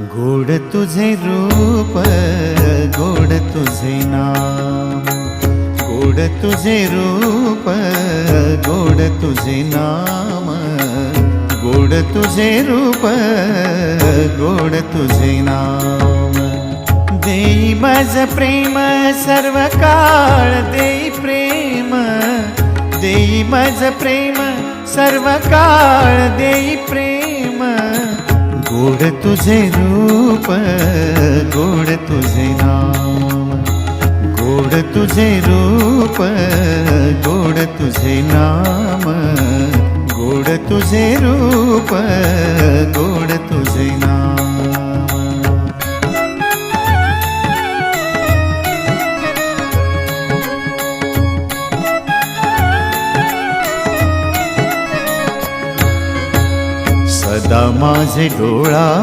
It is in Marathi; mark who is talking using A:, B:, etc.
A: गोड तुझे रूप, गोड तुझे नाम, गोड तुझे रूप, गोड तुझे नाम, गोड तुझे रूप, गोड तुझे नाम। देई माझ प्रेम सर्व काळ, देई प्रेम, देई माझ प्रेम सर्व काळ, देई प्रेम। गोड तुझे रूप, गोड तुझे नाम, गोड तुझे रूप, गोड तुझे नाम, गोड तुझे रूप, गोड तुझे नाम। सदा माझे डोळा